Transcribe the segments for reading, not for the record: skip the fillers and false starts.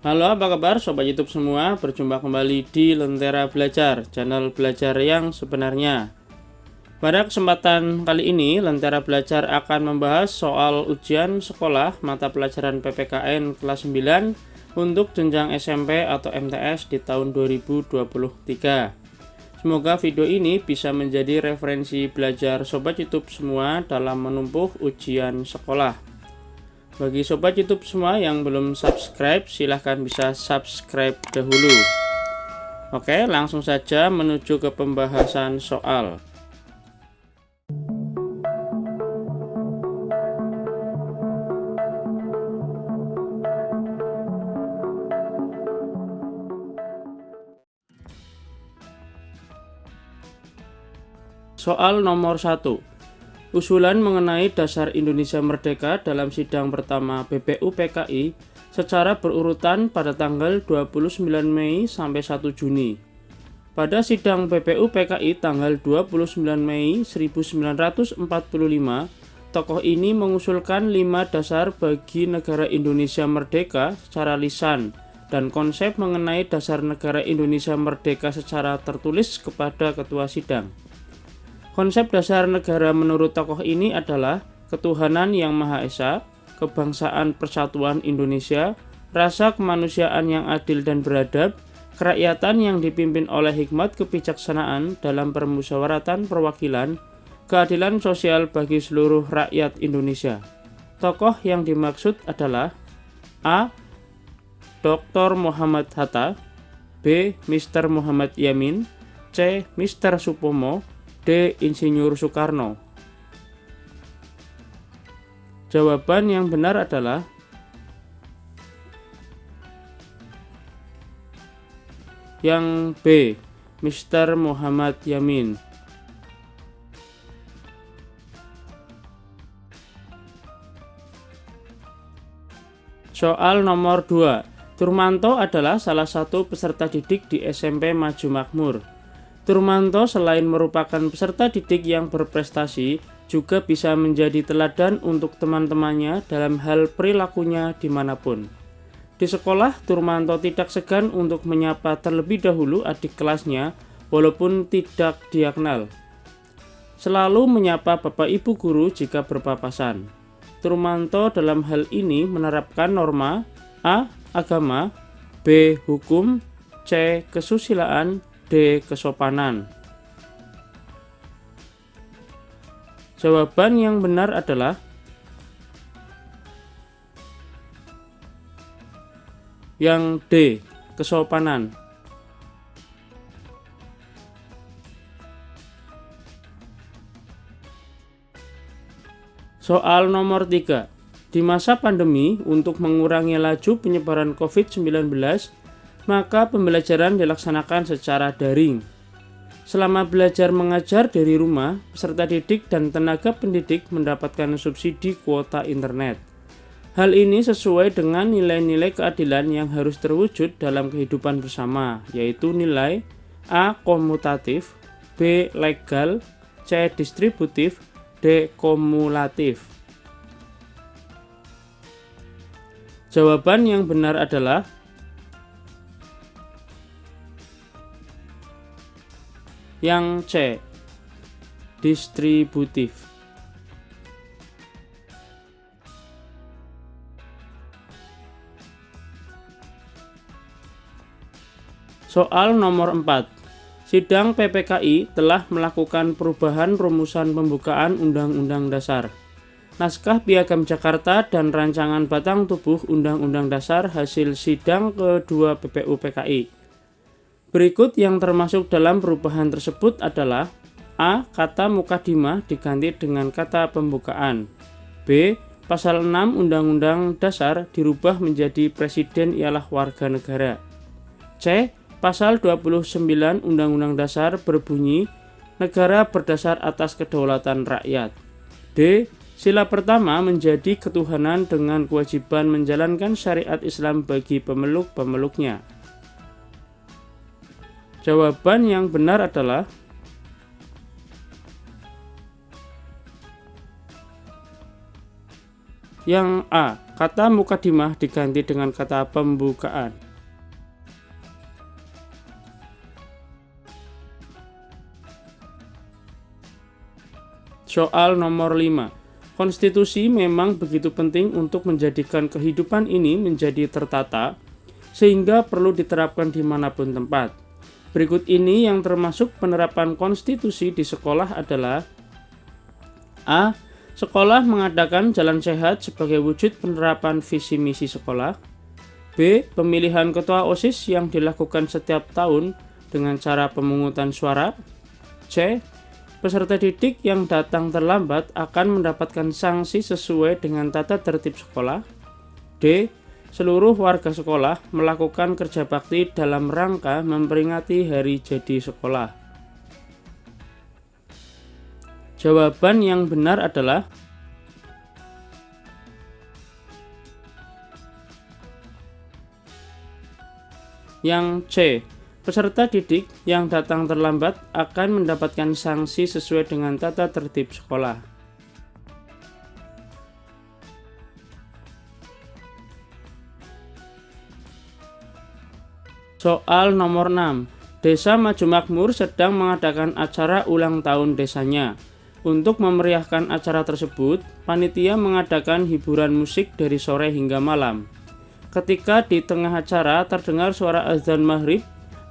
Halo, apa kabar Sobat YouTube semua? Berjumpa kembali di Lentera Belajar, channel belajar yang sebenarnya. Pada kesempatan kali ini, Lentera Belajar akan membahas soal ujian sekolah mata pelajaran PPKN kelas 9 untuk jenjang SMP atau MTS di tahun 2023. Semoga video ini bisa menjadi referensi belajar Sobat YouTube semua dalam menempuh ujian sekolah. Bagi Sobat YouTube semua yang belum subscribe, silahkan bisa subscribe dahulu. Oke, langsung saja menuju ke pembahasan soal. Soal nomor 1. Usulan mengenai dasar Indonesia Merdeka dalam sidang pertama BPUPKI secara berurutan pada tanggal 29 Mei sampai 1 Juni. Pada sidang BPUPKI tanggal 29 Mei 1945, tokoh ini mengusulkan 5 dasar bagi negara Indonesia Merdeka secara lisan dan konsep mengenai dasar negara Indonesia Merdeka secara tertulis kepada ketua sidang. Konsep dasar negara menurut tokoh ini adalah ketuhanan yang Maha Esa, kebangsaan persatuan Indonesia, rasa kemanusiaan yang adil dan beradab, kerakyatan yang dipimpin oleh hikmat kebijaksanaan dalam permusyawaratan perwakilan, keadilan sosial bagi seluruh rakyat Indonesia. Tokoh yang dimaksud adalah A. Dr. Muhammad Hatta, B. Mr. Muhammad Yamin, C. Mr. Supomo, D. Insinyur Soekarno. Jawaban yang benar adalah yang B. Mr. Muhammad Yamin. Soal nomor 2. Turmanto adalah salah satu peserta didik di SMP Maju Makmur. Turmanto selain merupakan peserta didik yang berprestasi, juga bisa menjadi teladan untuk teman-temannya dalam hal perilakunya dimanapun. Di sekolah, Turmanto tidak segan untuk menyapa terlebih dahulu adik kelasnya walaupun tidak dia kenal. Selalu menyapa bapak ibu guru jika berpapasan. Turmanto dalam hal ini menerapkan norma A. Agama, B. Hukum, C. Kesusilaan, D. Kesopanan. Jawaban yang benar adalah yang D. Kesopanan. Soal nomor 3. Di masa pandemi, untuk mengurangi laju penyebaran COVID-19, maka pembelajaran dilaksanakan secara daring. Selama belajar mengajar dari rumah, peserta didik dan tenaga pendidik mendapatkan subsidi kuota internet. Hal ini sesuai dengan nilai-nilai keadilan yang harus terwujud dalam kehidupan bersama, yaitu nilai A. Komutatif, B. Legal, C. Distributif, D. Kumulatif. Jawaban yang benar adalah yang C. Distributif. Soal nomor 4. Sidang PPKI telah melakukan perubahan rumusan pembukaan Undang-Undang Dasar. Naskah Piagam Jakarta dan rancangan batang tubuh Undang-Undang Dasar hasil sidang kedua BPUPKI. Berikut yang termasuk dalam perubahan tersebut adalah A. Kata mukadimah diganti dengan kata pembukaan. B. Pasal 6 Undang-Undang Dasar dirubah menjadi Presiden ialah warga negara. C. Pasal 29 Undang-Undang Dasar berbunyi negara berdasar atas kedaulatan rakyat. D. Sila pertama menjadi ketuhanan dengan kewajiban menjalankan syariat Islam bagi pemeluk-pemeluknya. Jawaban yang benar adalah Yang A. Kata mukadimah diganti dengan kata pembukaan. Soal nomor 5. Konstitusi memang begitu penting untuk menjadikan kehidupan ini menjadi tertata, sehingga perlu diterapkan dimanapun tempat. Berikut ini yang termasuk penerapan konstitusi di sekolah adalah: A. Sekolah mengadakan jalan sehat sebagai wujud penerapan visi misi sekolah. B. Pemilihan ketua OSIS yang dilakukan setiap tahun dengan cara pemungutan suara. C. Peserta didik yang datang terlambat akan mendapatkan sanksi sesuai dengan tata tertib sekolah. D. Seluruh warga sekolah melakukan kerja bakti dalam rangka memperingati hari jadi sekolah. Jawaban yang benar adalah yang C. Peserta didik yang datang terlambat akan mendapatkan sanksi sesuai dengan tata tertib sekolah. Soal nomor 6. Desa Maju Makmur sedang mengadakan acara ulang tahun desanya. Untuk memeriahkan acara tersebut, panitia mengadakan hiburan musik dari sore hingga malam. Ketika di tengah acara terdengar suara azan maghrib,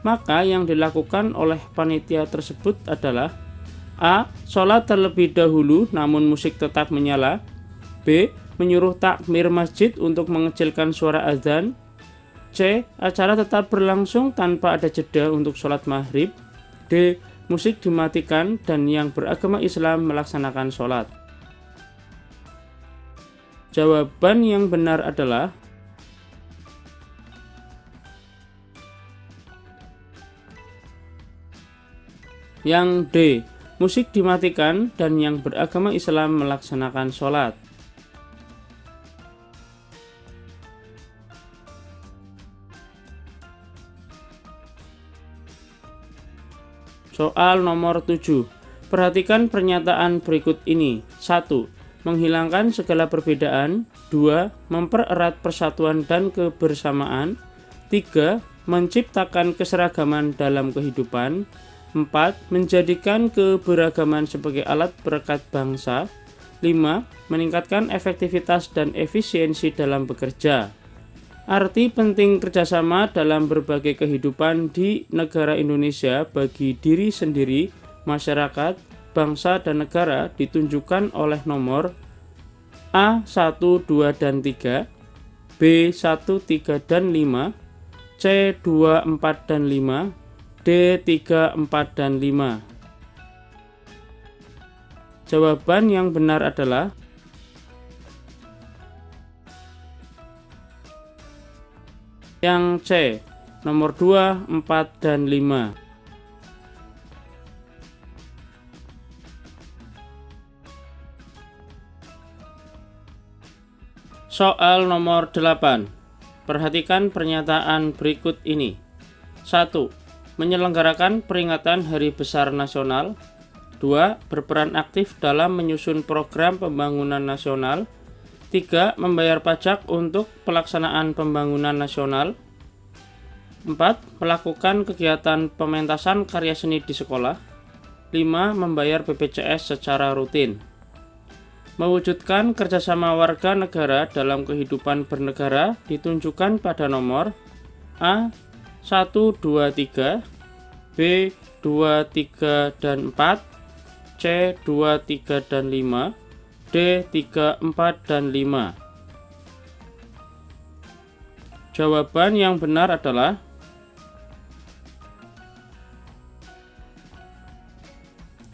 maka yang dilakukan oleh panitia tersebut adalah: A. Sholat terlebih dahulu namun musik tetap menyala. B. Menyuruh takmir masjid untuk mengecilkan suara azan. C. Acara tetap berlangsung tanpa ada jeda untuk sholat maghrib. D. Musik dimatikan dan yang beragama Islam melaksanakan sholat. Jawaban yang benar adalah yang D. Musik dimatikan dan yang beragama Islam melaksanakan sholat. Soal nomor 7. Perhatikan pernyataan berikut ini. 1. Menghilangkan segala perbedaan. 2. Mempererat persatuan dan kebersamaan. 3. Menciptakan keseragaman dalam kehidupan. 4. Menjadikan keberagaman sebagai alat perekat bangsa. 5. Meningkatkan efektivitas dan efisiensi dalam bekerja. Arti penting kerjasama dalam berbagai kehidupan di negara Indonesia bagi diri sendiri, masyarakat, bangsa, dan negara ditunjukkan oleh nomor A 1, 2, dan 3, B 1, 3, dan 5, C 2, 4, dan 5, D 3, 4, dan 5. Jawaban yang benar adalah yang C, nomor 2, 4, dan 5. Soal nomor 8. Perhatikan pernyataan berikut ini. 1. Menyelenggarakan peringatan Hari Besar Nasional. 2. Berperan aktif dalam menyusun program pembangunan nasional. 3. Membayar pajak untuk pelaksanaan pembangunan nasional. 4. Melakukan kegiatan pementasan karya seni di sekolah. 5. Membayar BPJS secara rutin. Mewujudkan kerjasama warga negara dalam kehidupan bernegara ditunjukkan pada nomor A 1, 2, 3, B 2, 3, dan 4, C 2, 3, dan 5, D 3, 4, dan 5. Jawaban yang benar adalah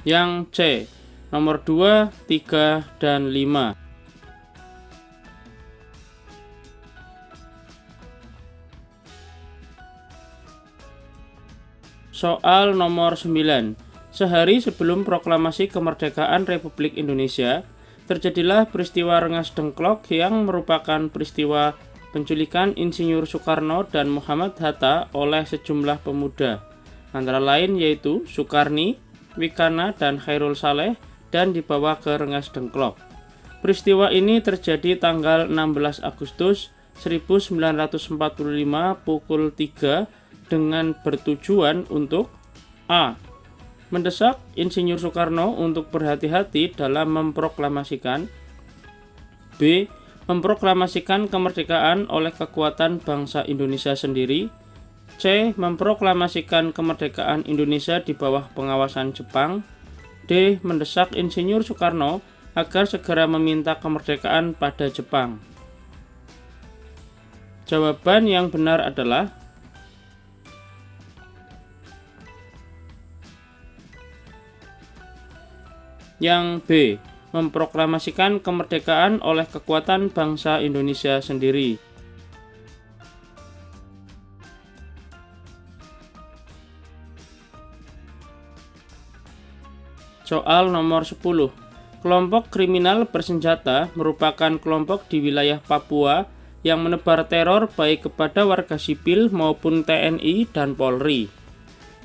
yang C, nomor 2, 3, dan 5. Soal nomor 9. Sehari sebelum proklamasi kemerdekaan Republik Indonesia, terjadilah peristiwa Rengas Dengklok yang merupakan peristiwa penculikan Insinyur Soekarno dan Muhammad Hatta oleh sejumlah pemuda, antara lain yaitu Soekarni, Wikana, dan Khairul Saleh, dan dibawa ke Rengas Dengklok. Peristiwa ini terjadi tanggal 16 Agustus 1945 pukul 3 dengan bertujuan untuk A. Mendesak Insinyur Soekarno untuk berhati-hati dalam memproklamasikan. B. Memproklamasikan kemerdekaan oleh kekuatan bangsa Indonesia sendiri. C. Memproklamasikan kemerdekaan Indonesia di bawah pengawasan Jepang. D. Mendesak Insinyur Soekarno agar segera meminta kemerdekaan pada Jepang. Jawaban yang benar adalah yang B. Memproklamasikan kemerdekaan oleh kekuatan bangsa Indonesia sendiri. Soal nomor 10. Kelompok kriminal bersenjata merupakan kelompok di wilayah Papua yang menebar teror baik kepada warga sipil maupun TNI dan Polri.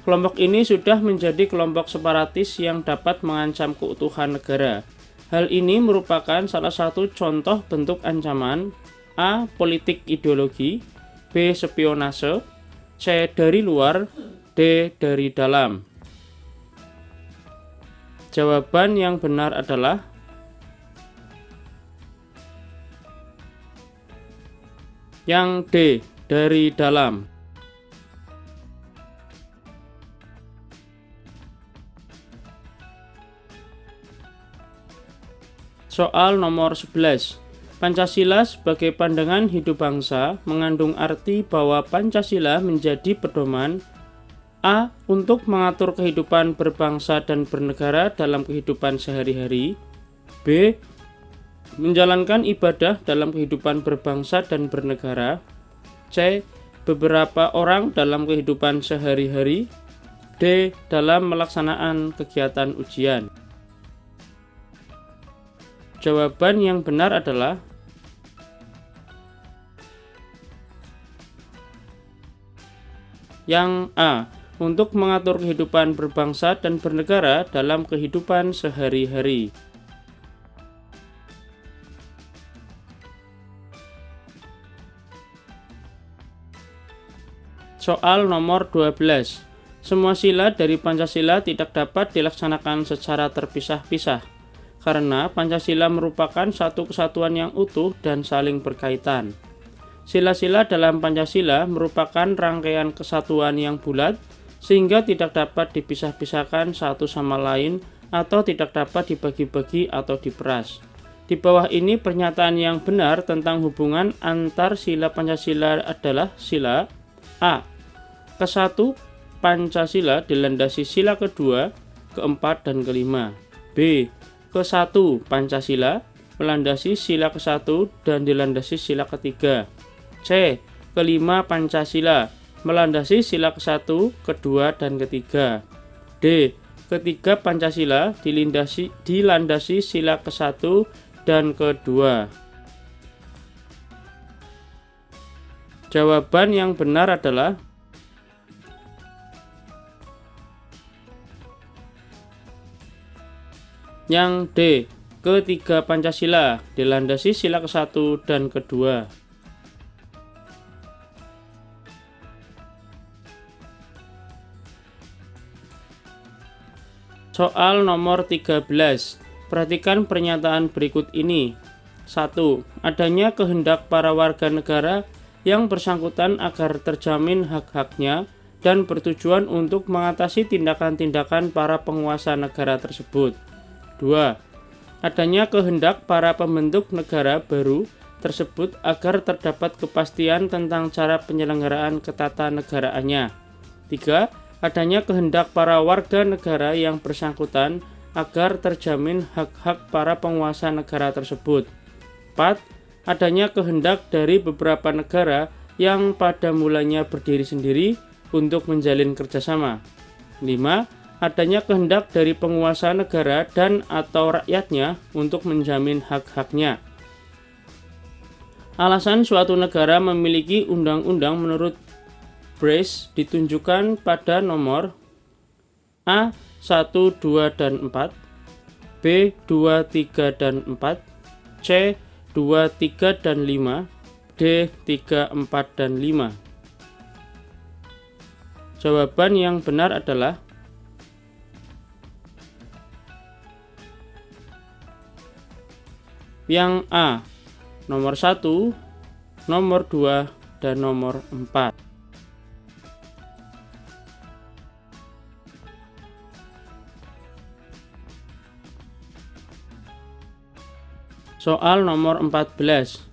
Kelompok ini sudah menjadi kelompok separatis yang dapat mengancam keutuhan negara. Hal ini merupakan salah satu contoh bentuk ancaman: A. Politik ideologi, B. Spionase, C. Dari luar, D. Dari dalam. Jawaban yang benar adalah yang D. Dari dalam. Soal nomor 11. Pancasila sebagai pandangan hidup bangsa mengandung arti bahwa Pancasila menjadi pedoman A. Untuk mengatur kehidupan berbangsa dan bernegara dalam kehidupan sehari-hari. B. Menjalankan ibadah dalam kehidupan berbangsa dan bernegara. C. Beberapa orang dalam kehidupan sehari-hari. D. Dalam melaksanaan kegiatan ujian. Jawaban yang benar adalah yang A. Untuk mengatur kehidupan berbangsa dan bernegara dalam kehidupan sehari-hari. Soal nomor 12. Semua sila dari Pancasila tidak dapat dilaksanakan secara terpisah-pisah, karena Pancasila merupakan satu kesatuan yang utuh dan saling berkaitan. Sila-sila dalam Pancasila merupakan rangkaian kesatuan yang bulat, sehingga tidak dapat dipisah-pisahkan satu sama lain atau tidak dapat dibagi-bagi atau diperas. Di bawah ini pernyataan yang benar tentang hubungan antar sila Pancasila adalah sila A. Ke-1 Pancasila dilandasi sila kedua, keempat, dan kelima. B. Ke-1 Pancasila melandasi sila ke-1 dan dilandasi sila ketiga. C. Kelima Pancasila melandasi sila ke-1, kedua, dan ketiga. D. Ketiga Pancasila dilandasi sila ke-1 dan kedua. Jawaban yang benar adalah yang D. Ketiga Pancasila dilandasi sila ke-1 dan kedua. Soal nomor 13. Perhatikan pernyataan berikut ini. 1. Adanya kehendak para warga negara yang bersangkutan agar terjamin hak-haknya dan bertujuan untuk mengatasi tindakan-tindakan para penguasa negara tersebut. 2. Adanya kehendak para pembentuk negara baru tersebut agar terdapat kepastian tentang cara penyelenggaraan ketatanegaraannya. 3. Adanya kehendak para warga negara yang bersangkutan agar terjamin hak-hak para penguasa negara tersebut. 4. Adanya kehendak dari beberapa negara yang pada mulanya berdiri sendiri untuk menjalin kerjasama. 5. Adanya kehendak dari penguasa negara dan atau rakyatnya untuk menjamin hak-haknya. Alasan suatu negara memiliki undang-undang menurut Brace ditunjukkan pada nomor A. 1, 2, dan 4, B. 2, 3, dan 4, C. 2, 3, dan 5, D. 3, 4, dan 5. Jawaban yang benar adalah yang A, nomor 1, nomor 2, dan nomor 4. Soal nomor 14.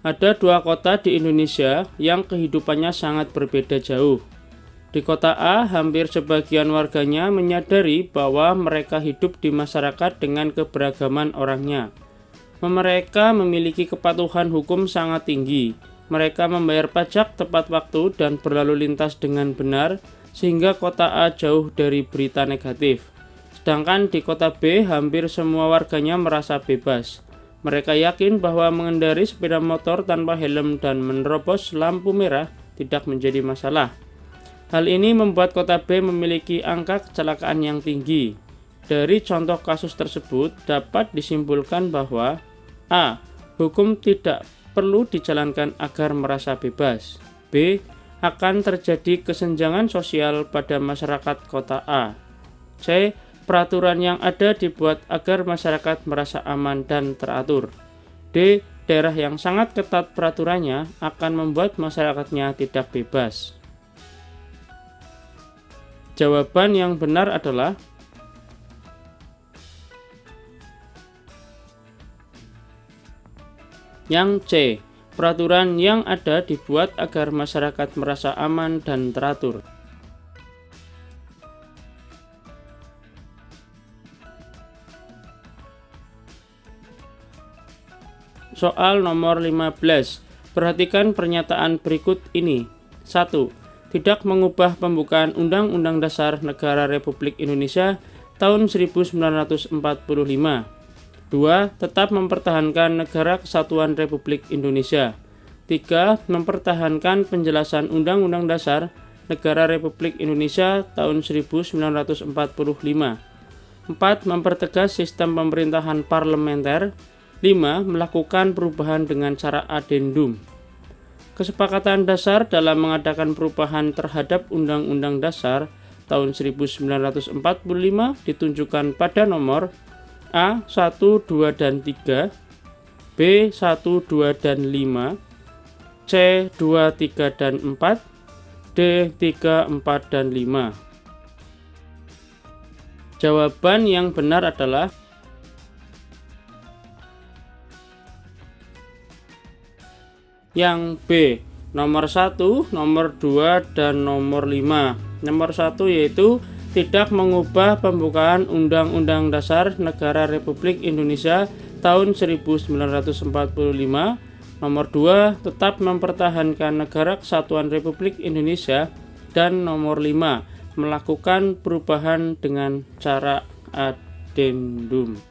Ada dua kota di Indonesia yang kehidupannya sangat berbeda jauh. Di kota A, hampir sebagian warganya menyadari bahwa mereka hidup di masyarakat dengan keberagaman orangnya. Mereka memiliki kepatuhan hukum sangat tinggi. Mereka membayar pajak tepat waktu dan berlalu lintas dengan benar, sehingga kota A jauh dari berita negatif. Sedangkan di kota B, hampir semua warganya merasa bebas. Mereka yakin bahwa mengendarai sepeda motor tanpa helm dan menerobos lampu merah tidak menjadi masalah. Hal ini membuat kota B memiliki angka kecelakaan yang tinggi. Dari contoh kasus tersebut dapat disimpulkan bahwa A. Hukum tidak perlu dijalankan agar merasa bebas. B. Akan terjadi kesenjangan sosial pada masyarakat kota A. C. Peraturan yang ada dibuat agar masyarakat merasa aman dan teratur. D. Daerah yang sangat ketat peraturannya akan membuat masyarakatnya tidak bebas. Jawaban yang benar adalah yang C. Peraturan yang ada dibuat agar masyarakat merasa aman dan teratur. Soal nomor 15. Perhatikan pernyataan berikut ini. 1. Tidak mengubah pembukaan Undang-Undang Dasar Negara Republik Indonesia tahun 1945. 2. Tetap mempertahankan Negara Kesatuan Republik Indonesia. 3. Mempertahankan penjelasan Undang-Undang Dasar Negara Republik Indonesia tahun 1945. 4. Mempertegas sistem pemerintahan parlementer. 5. Melakukan perubahan dengan cara adendum. Kesepakatan dasar dalam mengadakan perubahan terhadap Undang-Undang Dasar tahun 1945 ditunjukkan pada nomor A. 1, 2, dan 3, B. 1, 2, dan 5, C. 2, 3, dan 4, D. 3, 4, dan 5. Jawaban yang benar adalah yang B, nomor 1, nomor 2, dan nomor 5. Nomor 1 yaitu tidak mengubah pembukaan Undang-Undang Dasar Negara Republik Indonesia tahun 1945. Nomor 2, tetap mempertahankan Negara Kesatuan Republik Indonesia. Dan nomor 5, melakukan perubahan dengan cara adendum.